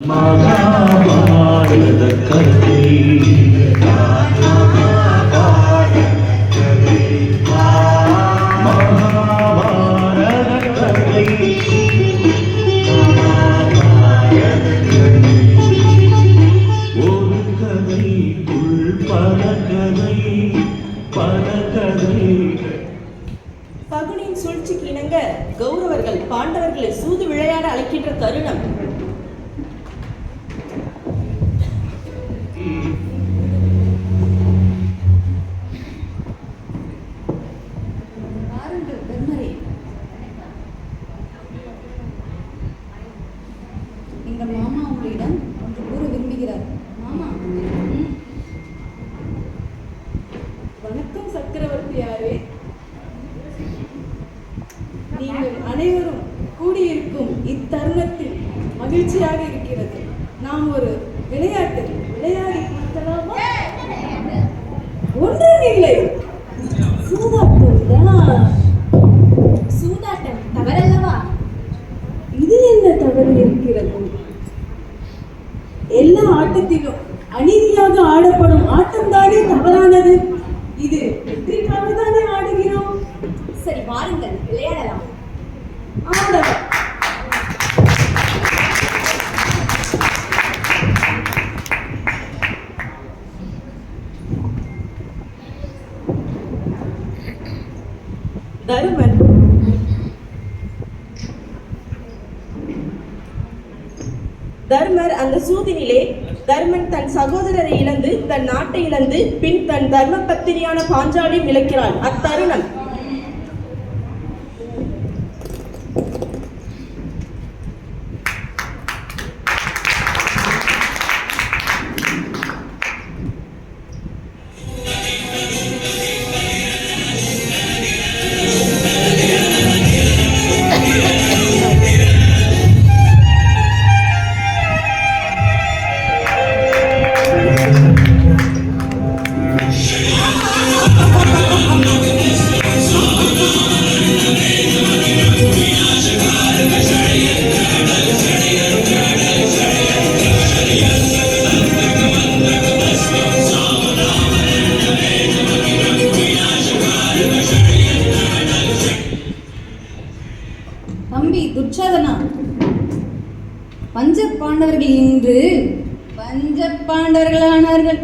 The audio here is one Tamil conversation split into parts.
மகாபாரத கதை பகுனின் சூழ்ச்சிக்கு இணங்க கௌரவர்கள் பாண்டவர்களை சூது விளையாட அழைக்கின்ற தருணம். எங்கள் மாமா உங்களிடம் ஒன்று கூற விரும்புகிறார். மாமா. வணக்கம் சக்கரவர்த்தியாரே. நீங்கள் அனைவரும் கூடியிருக்கும் இத்தருணத்தில் மகிழ்ச்சியாக இருக்கிறது. நாம் ஒரு விளையாட்டு விளையாடி பார்க்கலாமா? ஒன்றும் இல்லை, சூதாட்டம் தவறல்லவா? இது என்ன தவறு இருக்கிறது? எல்லா ஆட்டத்திலும் அநீதியாக ஆடப்படும் ஆட்டம் தானே தவறானது. இது வெற்றிக்காக தானே ஆடுகிறோம். சரி, வாருங்கள் விளையாடலாம். ஆடலாம். தர்மர் அந்த சூதினிலே தர்மன் தன் சகோதரரை இழந்து தன் நாட்டை இழந்து பின் தன் தர்ம பத்தினியான பாஞ்சாலி இழக்கிறான். அத்தருணம் தம்பி துச்சாதனா, பஞ்ச பாண்டவர்கள் இன்று பஞ்ச பாண்டவர்களானார்கள்.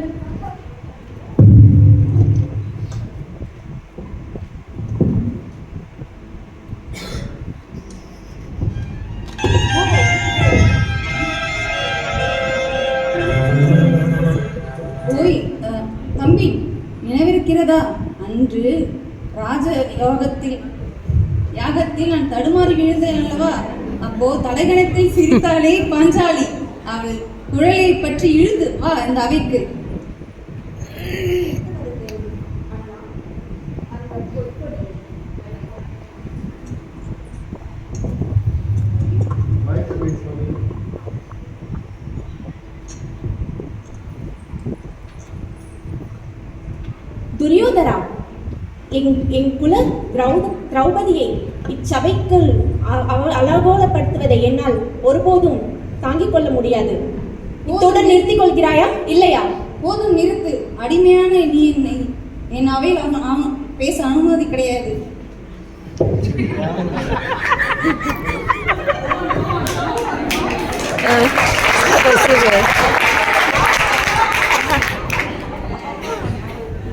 ஓய் தம்பி, நினைவிருக்கிறதா? அன்று ராஜ யாகத்தில் நான் தடுமாறி விழுந்தேன் அல்லவா? அப்போ தலைகணத்தில் சிரித்தாளே பாஞ்சாலி. அவள் குழலை பற்றி இழுது வா இந்த அவைக்கு. துரியோதரா, என் குல திரௌபதியை இச்சபைக்கு அலங்கோலப்படுத்துவதை என்னால் ஒருபோதும் தாங்கிக் கொள்ள முடியாது. இத்துடன் நிறுத்திக் கொள்கிறாயா இல்லையா? போதும், நிறுத்து. அடிமையான நீ என்னை என் அவையில் பேச அனுமதி கிடையாது.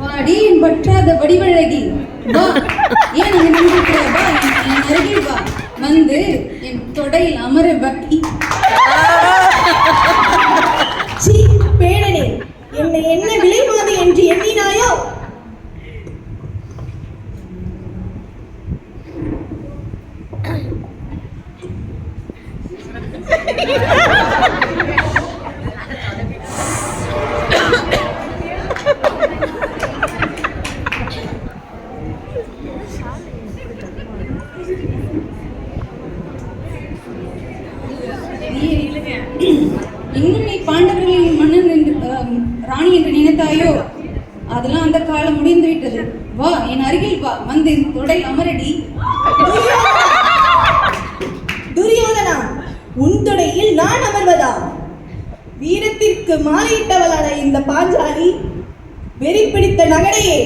வாடி என் பற்றாத வடிவழகி, வா. ஏன் அங்கே நின்றிருக்கிறாய்? வா, என் அருகில் வா. வந்து என் தொடையில் அமர பக்தி. பேடனே, என்னை என்ன விளைவாது என்று எண்ணினாயோ? இன்னும் நீ பாண்டவர்களின் மன்னன் என்று ராணி என்று நினைத்தாயோ? அதெல்லாம் அந்த காலம் முடிந்து விட்டது. வா, என் அருகில் வா. வந்து தொடை அமரடி. துரியோதனா, உன் தொடையில் நான் அமர்வதா? வீரத்திற்கு மாறியிட்டவளான இந்த பாஞ்சாலி வெறி பிடித்த நகரையே.